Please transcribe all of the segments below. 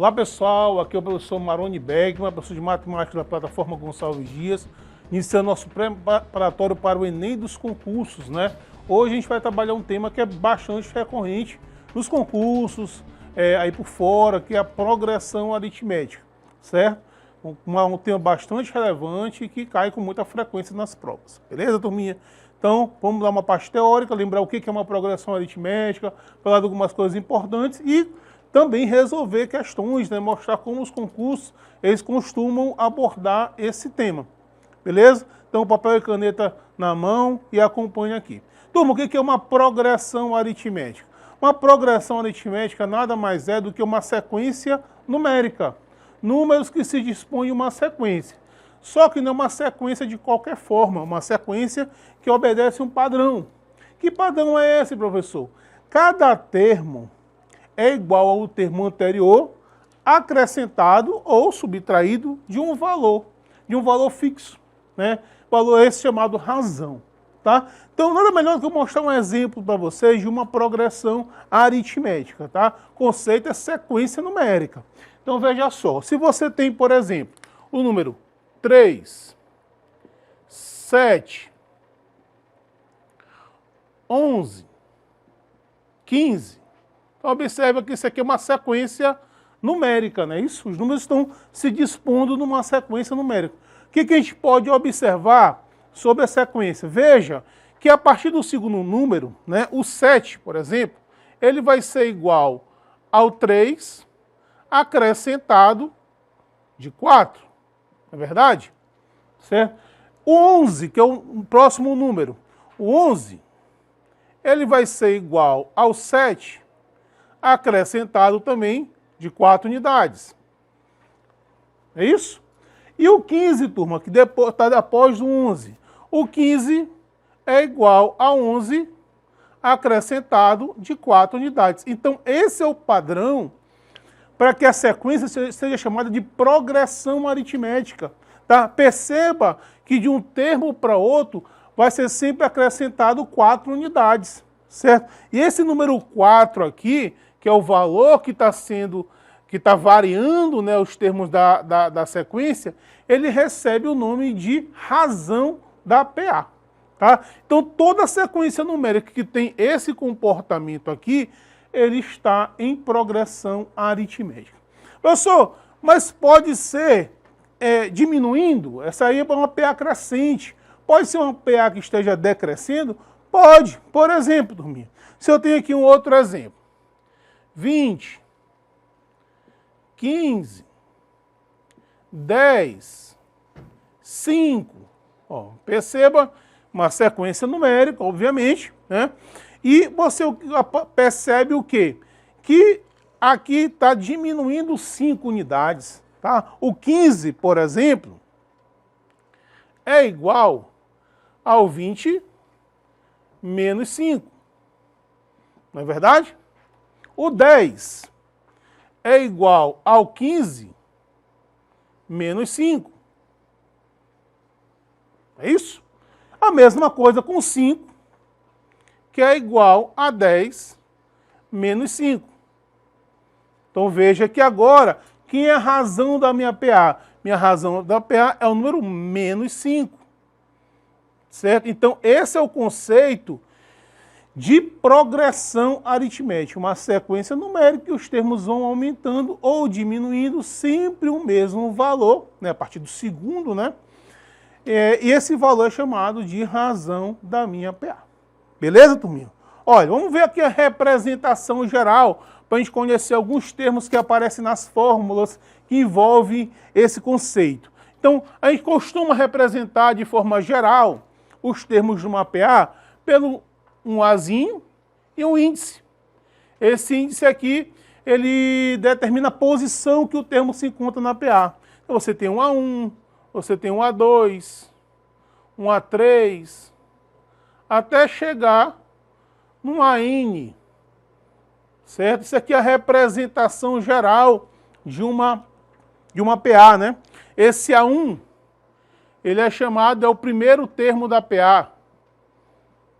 Olá pessoal, aqui é o professor Maroni Beckman, professor de matemática da plataforma Gonçalves Dias, iniciando nosso preparatório para o Enem dos concursos, né? Hoje a gente vai trabalhar um tema que é bastante recorrente nos concursos, aí por fora, que é a progressão aritmética, certo? Um tema bastante relevante e que cai com muita frequência nas provas, beleza, turminha? Então, vamos dar uma parte teórica, lembrar o que é uma progressão aritmética, falar de algumas coisas importantes e também resolver questões, né? Mostrar como os concursos eles costumam abordar esse tema, beleza? Então, papel e caneta na mão e acompanhe aqui. Turma, o que é uma progressão aritmética? Uma progressão aritmética nada mais é do que uma sequência numérica. Números que se dispõem em uma sequência. Só que não é uma sequência de qualquer forma, uma sequência que obedece um padrão. Que padrão é esse, professor? Cada termo é igual ao termo anterior, acrescentado ou subtraído de um valor fixo, né? Valor esse chamado razão, tá? Então, nada melhor do que eu mostrar um exemplo para vocês de uma progressão aritmética, tá? Conceito é sequência numérica. Então, veja só, se você tem, por exemplo, o número 3, 7, 11, 15, então, observa que isso aqui é uma sequência numérica, não é isso? Os números estão se dispondo numa sequência numérica. O que a gente pode observar sobre a sequência? Veja que a partir do segundo número, né, o 7, por exemplo, ele vai ser igual ao 3 acrescentado de 4, não é verdade? Certo? O 11, que é o próximo número, o 11, ele vai ser igual ao 7 acrescentado também de 4 unidades. É isso? E o 15, turma, que está depois do 11. O 15 é igual a 11 acrescentado de 4 unidades. Então, esse é o padrão para que a sequência seja chamada de progressão aritmética. Tá? Perceba que de um termo para outro vai ser sempre acrescentado 4 unidades. Certo? E esse número 4 aqui, que é o valor que está variando, né, os termos da sequência, ele recebe o nome de razão da PA. Tá? Então, toda sequência numérica que tem esse comportamento aqui, ele está em progressão aritmética. Professor, mas pode ser diminuindo? Essa aí é uma PA crescente. Pode ser uma PA que esteja decrescendo? Pode. Por exemplo, turminha, se eu tenho aqui um outro exemplo. 20, 15, 10, 5. Ó, perceba, uma sequência numérica, obviamente, né? E você percebe o quê? Que aqui está diminuindo 5 unidades. Tá? O 15, por exemplo, é igual ao 20 menos 5. Não é verdade? O 10 é igual ao 15 menos 5. É isso? A mesma coisa com 5, que é igual a 10 menos 5. Então veja que agora, quem é a razão da minha PA? Minha razão da PA é o número menos 5. Certo? Então esse é o conceito de progressão aritmética, uma sequência numérica que os termos vão aumentando ou diminuindo sempre o mesmo valor, né, a partir do segundo, né? E esse valor é chamado de razão da minha PA. Beleza, turminha? Olha, vamos ver aqui a representação geral, para a gente conhecer alguns termos que aparecem nas fórmulas que envolvem esse conceito. Então, a gente costuma representar de forma geral os termos de uma PA pelo um Azinho e um índice. Esse índice aqui, ele determina a posição que o termo se encontra na PA. Então você tem um A1, você tem um A2, um A3, até chegar num AN, certo? Isso aqui é a representação geral de uma PA, né? Esse A1, ele é chamado, é o primeiro termo da PA.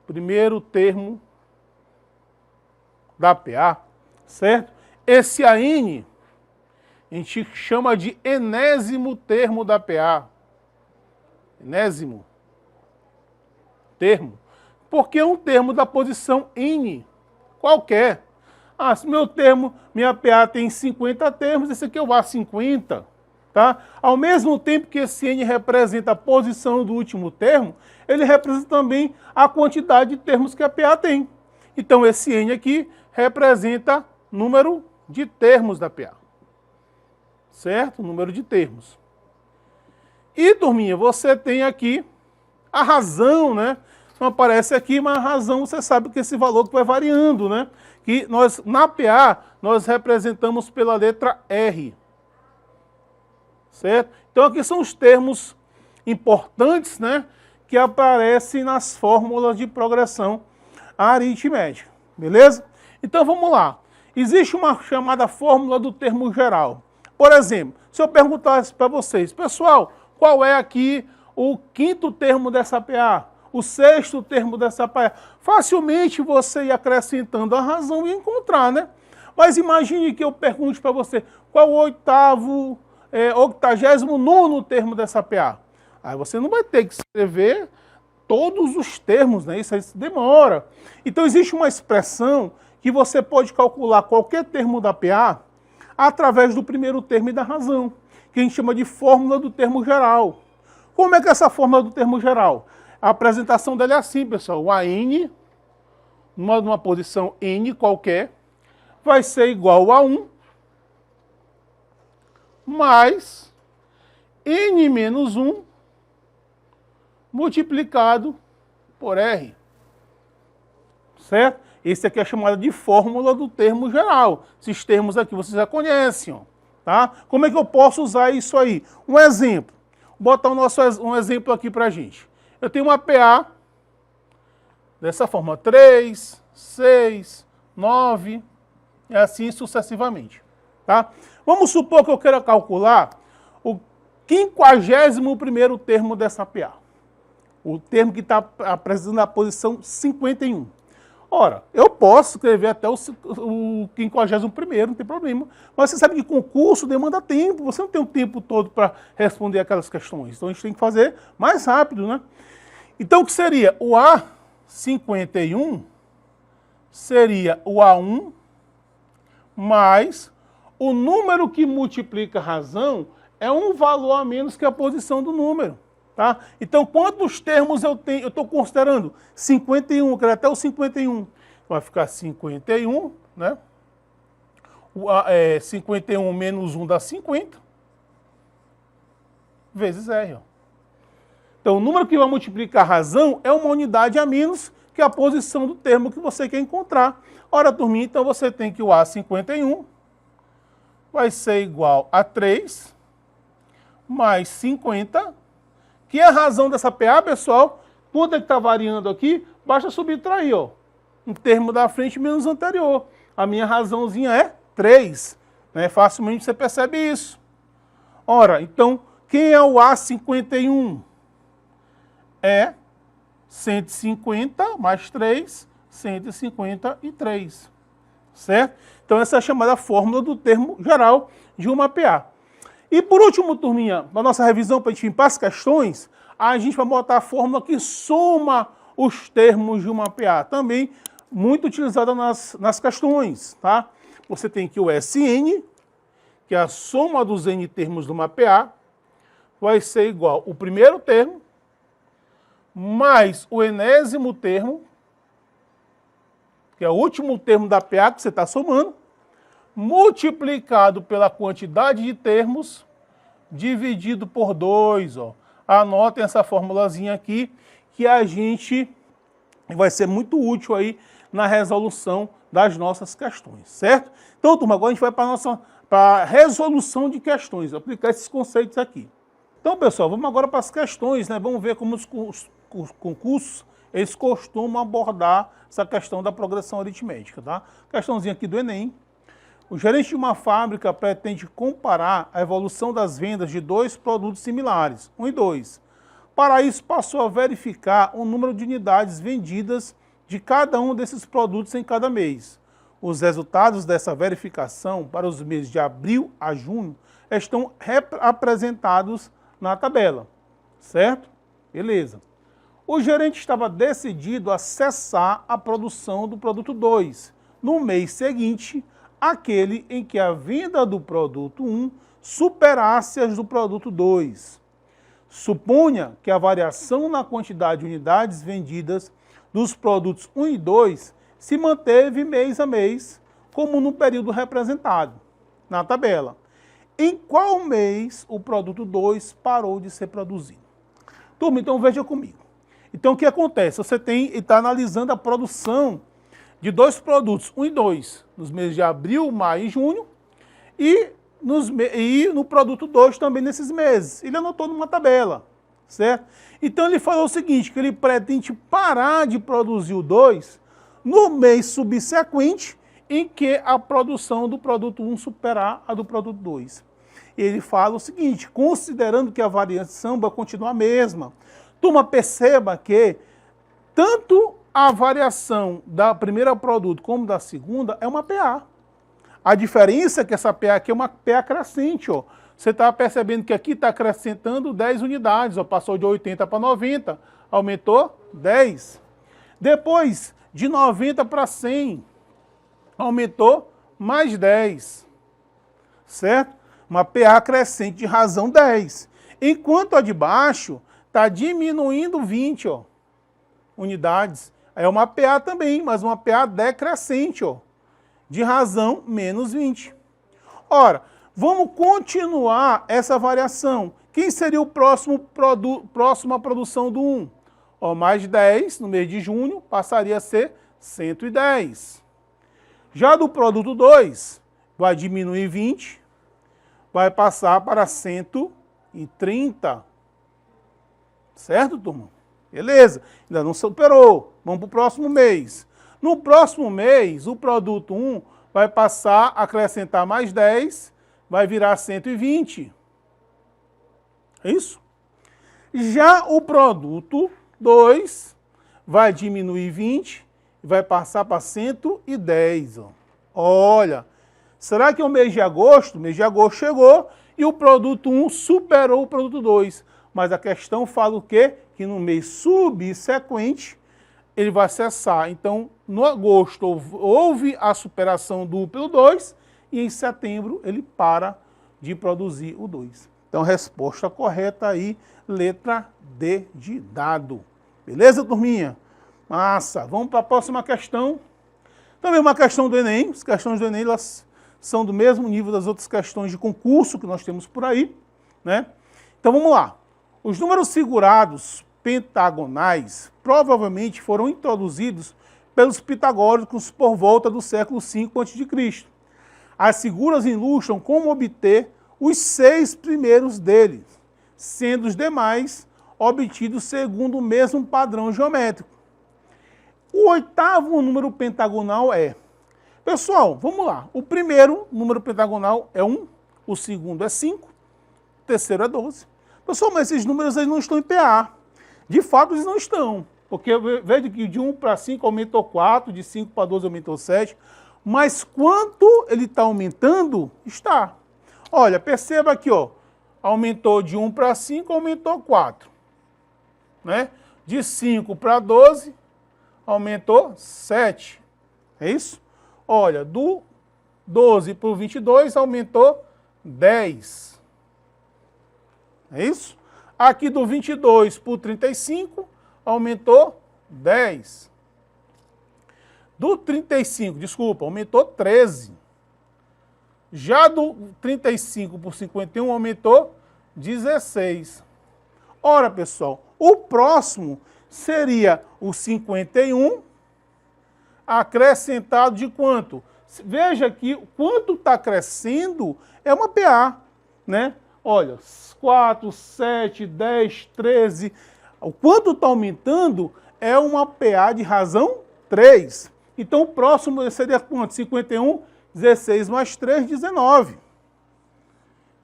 Primeiro termo da PA, certo? Esse AN, a gente chama de enésimo termo da PA. Enésimo termo. Porque é um termo da posição N, qualquer. Ah, se meu termo, minha PA tem 50 termos, esse aqui é o A50. Tá? Ao mesmo tempo que esse N representa a posição do último termo, ele representa também a quantidade de termos que a PA tem. Então esse N aqui representa número de termos da PA. Certo? Número de termos. E, turminha, você tem aqui a razão, né? Não aparece aqui, mas a razão, você sabe que esse valor que vai variando, né? Que nós, na PA, nós representamos pela letra R. Certo? Então aqui são os termos importantes, né? Que aparecem nas fórmulas de progressão aritmética. Beleza? Então vamos lá. Existe uma chamada fórmula do termo geral. Por exemplo, se eu perguntasse para vocês, pessoal, qual é aqui o quinto termo dessa PA? O sexto termo dessa PA? Facilmente você ia acrescentando a razão e encontrar, né? Mas imagine que eu pergunte para você, qual o 89º termo dessa PA? Aí você não vai ter que escrever todos os termos, né? Isso demora. Então existe uma expressão que você pode calcular qualquer termo da PA através do primeiro termo e da razão, que a gente chama de fórmula do termo geral. Como é que é essa fórmula do termo geral? A apresentação dela é assim, pessoal. O AN, numa posição N qualquer, vai ser igual a 1 mais N menos 1 multiplicado por R. Certo? Esse aqui é chamada de fórmula do termo geral. Esses termos aqui vocês já conhecem. Ó, tá? Como é que eu posso usar isso aí? Um exemplo. Vou botar um exemplo aqui para a gente. Eu tenho uma PA dessa forma. 3, 6, 9 e assim sucessivamente. Tá? Vamos supor que eu queira calcular o 51º termo dessa PA. O termo que está apresentando a posição 51. Ora, eu posso escrever até o 51º, não tem problema. Mas você sabe que concurso demanda tempo, você não tem o tempo todo para responder aquelas questões. Então a gente tem que fazer mais rápido, né? Então o que seria? O A51 seria o A1 mais o número que multiplica a razão é um valor a menos que a posição do número. Tá? Então, quantos termos eu tenho? Eu estou considerando 51, eu quero até o 51. Vai ficar 51, né? 51 menos 1 dá 50, vezes R. Ó. Então, o número que vai multiplicar a razão é uma unidade a menos que a posição do termo que você quer encontrar. Ora, turminha, então você tem que o A51 vai ser igual a 3 mais 50, que é a razão dessa PA, pessoal, quanto é que está variando aqui, basta subtrair, ó, um termo da frente menos o anterior. A minha razãozinha é 3, né? Facilmente você percebe isso. Ora, então, quem é o A51? É 150 mais 3, 153, certo? Então essa é a chamada fórmula do termo geral de uma PA. E por último, turminha, na nossa revisão, para a gente limpar as questões, a gente vai botar a fórmula que soma os termos de uma PA, também muito utilizada nas questões, tá? Você tem aqui o SN, que é a soma dos N termos de uma PA, vai ser igual o primeiro termo, mais o enésimo termo, que é o último termo da PA que você está somando, multiplicado pela quantidade de termos, dividido por 2. Ó. Anotem essa formulazinha aqui, que a gente vai ser muito útil aí na resolução das nossas questões, certo? Então, turma, agora a gente vai para a resolução de questões, aplicar esses conceitos aqui. Então, pessoal, vamos agora para as questões, né? Vamos ver como os concursos eles costumam abordar essa questão da progressão aritmética, tá? Questãozinha aqui do Enem. O gerente de uma fábrica pretende comparar a evolução das vendas de dois produtos similares, 1 e 2. Para isso, passou a verificar o número de unidades vendidas de cada um desses produtos em cada mês. Os resultados dessa verificação para os meses de abril a junho estão apresentados na tabela, certo? Beleza. O gerente estava decidido a cessar a produção do produto 2 no mês seguinte, aquele em que a venda do produto 1 superasse as do produto 2. Suponha que a variação na quantidade de unidades vendidas dos produtos 1 e 2 se manteve mês a mês, como no período representado na tabela. Em qual mês o produto 2 parou de ser produzido? Turma, então veja comigo. Então o que acontece? Você está analisando a produção de dois produtos, 1 e 2, nos meses de abril, maio e junho, e no produto 2 também nesses meses. Ele anotou numa tabela, certo? Então ele falou o seguinte, que ele pretende parar de produzir o 2 no mês subsequente em que a produção do produto 1 superar a do produto 2. Ele fala o seguinte, considerando que a variação vai continuar a mesma. Turma, perceba que tanto a variação da primeira produto como da segunda é uma PA. A diferença é que essa PA aqui é uma PA crescente, ó. Você está percebendo que aqui está acrescentando 10 unidades, ó. Passou de 80 para 90, aumentou 10. Depois, de 90 para 100, aumentou mais 10, certo? Uma PA crescente de razão 10. Enquanto a de baixo está diminuindo 20, ó, unidades. É uma PA também, mas uma PA decrescente, ó, de razão menos 20. Vamos continuar essa variação. Quem seria o próxima produção do 1? Mais 10 no mês de junho passaria a ser 110. Já do produto 2, vai diminuir 20, vai passar para 130. Certo, turma? Beleza, ainda não superou. Vamos para o próximo mês. No próximo mês, o produto 1 vai passar a acrescentar mais 10, vai virar 120. É isso? Já o produto 2 vai diminuir 20 e vai passar para 110. Ó. Olha, será que é o mês de agosto? O mês de agosto chegou e o produto 1 superou o produto 2. Mas a questão fala o quê? Que no mês subsequente ele vai cessar. Então, no agosto houve a superação do 1 pelo 2 e em setembro ele para de produzir o 2. Então, resposta correta aí, letra D de dado. Beleza, turminha? Massa. Vamos para a próxima questão. Também uma questão do Enem. As questões do Enem elas são do mesmo nível das outras questões de concurso que nós temos por aí, né? Então, vamos lá. Os números figurados pentagonais provavelmente foram introduzidos pelos pitagóricos por volta do século V a.C. As figuras ilustram como obter os 6 primeiros deles, sendo os demais obtidos segundo o mesmo padrão geométrico. O 8º número pentagonal é... Pessoal, vamos lá. O primeiro número pentagonal é 1, o segundo é 5, o terceiro é 12. Pessoal, mas esses números aí não estão em PA. De fato, eles não estão. Porque veja que de 1 para 5 aumentou 4, de 5 para 12 aumentou 7. Mas quanto ele está aumentando, está. Olha, perceba aqui, ó. Aumentou de 1 para 5, aumentou 4. Né? De 5 para 12, aumentou 7. É isso? Olha, do 12 para o 22, aumentou 10. É isso? Aqui do 22 para o 35, aumentou 10. Do 35, desculpa, aumentou 13. Já do 35 para o 51, aumentou 16. Ora, pessoal, o próximo seria o 51, acrescentado de quanto? Veja que quanto está crescendo é uma PA, né? Olha, 4, 7, 10, 13. O quanto está aumentando é uma PA de razão 3. Então, o próximo seria quanto? 51, 16 mais 3, 19.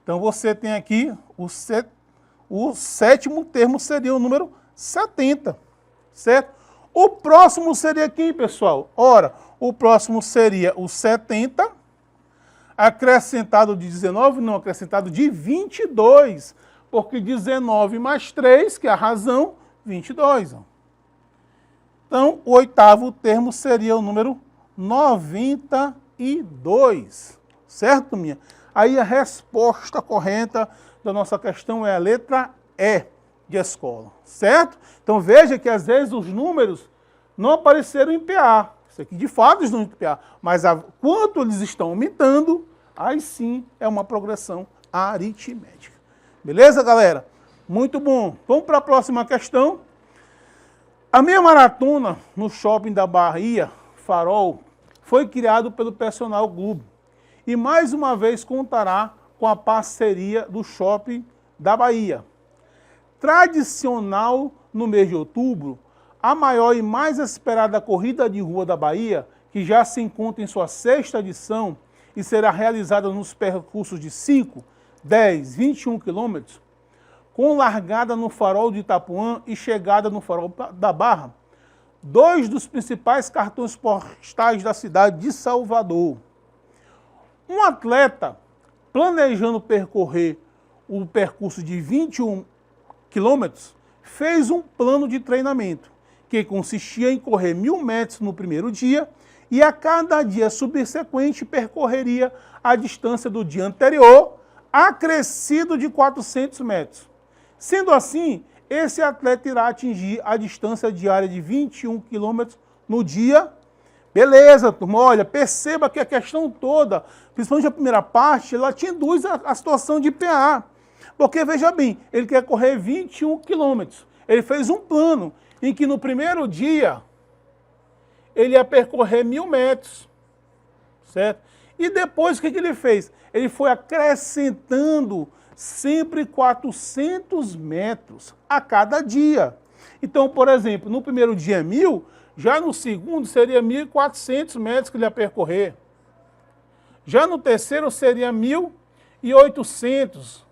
Então, você tem aqui o sétimo termo seria o número 70, certo? O próximo seria quem, pessoal? Ora, O próximo seria o 70, acrescentado de 19, não, acrescentado de 22, porque 19 mais 3, que é a razão, 22. Então, o oitavo termo seria o número 92. Certo, minha? Aí a resposta correta da nossa questão é a letra E de escola. Certo? Então, veja que às vezes os números não apareceram em PA. Isso aqui, de fato, eles não estão em PA. Mas quanto eles estão aumentando, aí sim é uma progressão aritmética. Beleza, galera? Muito bom. Vamos para a próxima questão. A meia maratona no shopping da Bahia, Farol, foi criado pelo Personal Clube e mais uma vez contará com a parceria do shopping da Bahia. Tradicional no mês de outubro, a maior e mais esperada corrida de rua da Bahia, que já se encontra em sua sexta edição e será realizada nos percursos de 5, 10, 21 quilômetros, com largada no Farol de Itapuã e chegada no Farol da Barra, dois dos principais cartões postais da cidade de Salvador. Um atleta planejando percorrer o percurso de 21 quilômetros fez um plano de treinamento, que consistia em correr 1.000 metros no primeiro dia e a cada dia subsequente percorreria a distância do dia anterior, acrescido de 400 metros. Sendo assim, esse atleta irá atingir a distância diária de 21 quilômetros no dia. Beleza, turma, olha, perceba que a questão toda, principalmente a primeira parte, ela te induz a situação de PA. Porque, veja bem, ele quer correr 21 quilômetros. Ele fez um plano em que no primeiro dia ele ia percorrer 1.000 metros, certo? E depois o que ele fez? Ele foi acrescentando sempre 400 metros a cada dia. Então, por exemplo, no primeiro dia 1.000, já no segundo seria 1.400 metros que ele ia percorrer. Já no terceiro seria 1.800,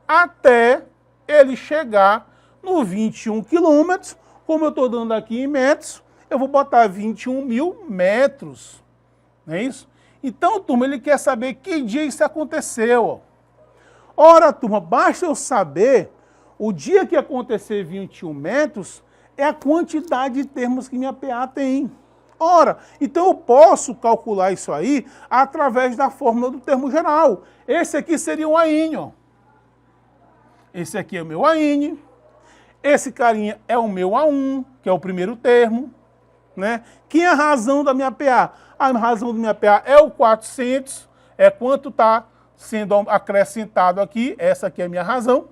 até ele chegar no 21 quilômetros, como eu estou dando aqui em metros, eu vou botar 21.000 metros, não é isso? Então, turma, ele quer saber que dia isso aconteceu. Ora, turma, basta eu saber o dia que acontecer 21 metros é a quantidade de termos que minha PA tem. Ora, então eu posso calcular isso aí através da fórmula do termo geral. Esse aqui seria um AN, ó. Esse aqui é o meu AN. Esse carinha é o meu A1, que é o primeiro termo, né? Que é a razão da minha PA? A razão da minha PA é o 400, é quanto está sendo acrescentado aqui, essa aqui é a minha razão.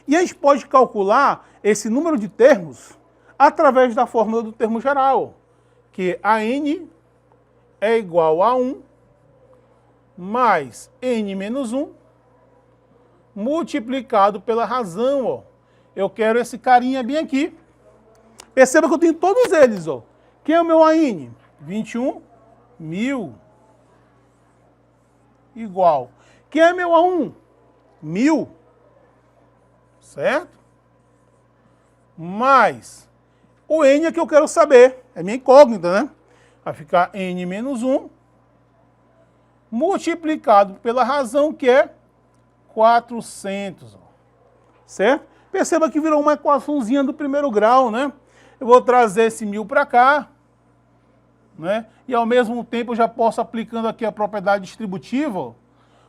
E a gente pode calcular esse número de termos através da fórmula do termo geral, que AN é igual a 1 mais N menos 1 multiplicado pela razão, ó. Eu quero esse carinha bem aqui. Perceba que eu tenho todos eles, ó. Quem é o meu AN? 21.000 igual. Quem é meu A1? 1.000. Certo? Mais o N é que eu quero saber. É minha incógnita, né? Vai ficar N menos 1 multiplicado pela razão que é 400. Ó. Certo? Perceba que virou uma equaçãozinha do primeiro grau, né? Eu vou trazer esse 1.000 para cá, né? E ao mesmo tempo eu já posso aplicando aqui a propriedade distributiva, ó,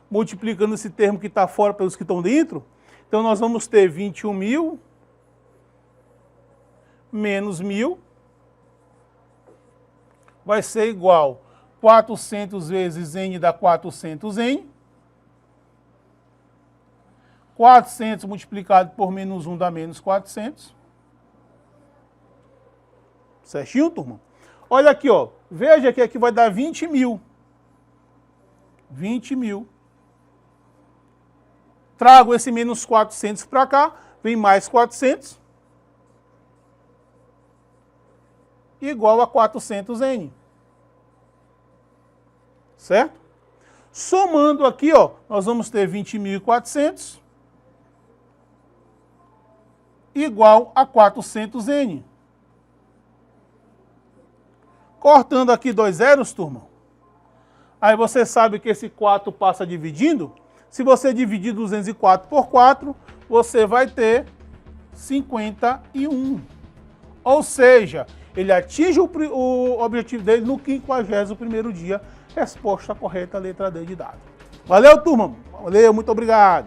multiplicando esse termo que está fora pelos que estão dentro. Então nós vamos ter 21.000 menos 1.000 vai ser igual 400 vezes N dá 400N. 400 multiplicado por menos 1 dá menos 400. Certinho, turma? Olha aqui, ó. Veja que aqui vai dar 20.000. 20.000. Trago esse menos 400 para cá, vem mais 400. Igual a 400N. Certo? Somando aqui, ó, nós vamos ter 20.400 igual a 400N. Cortando aqui 2 zeros, turma. Aí você sabe que esse 4 passa dividindo. Se você dividir 204 por 4, você vai ter 51. Ou seja, ele atinge o objetivo dele no 51º dia. Resposta correta, letra D de dado. Valeu, turma. Valeu, muito obrigado.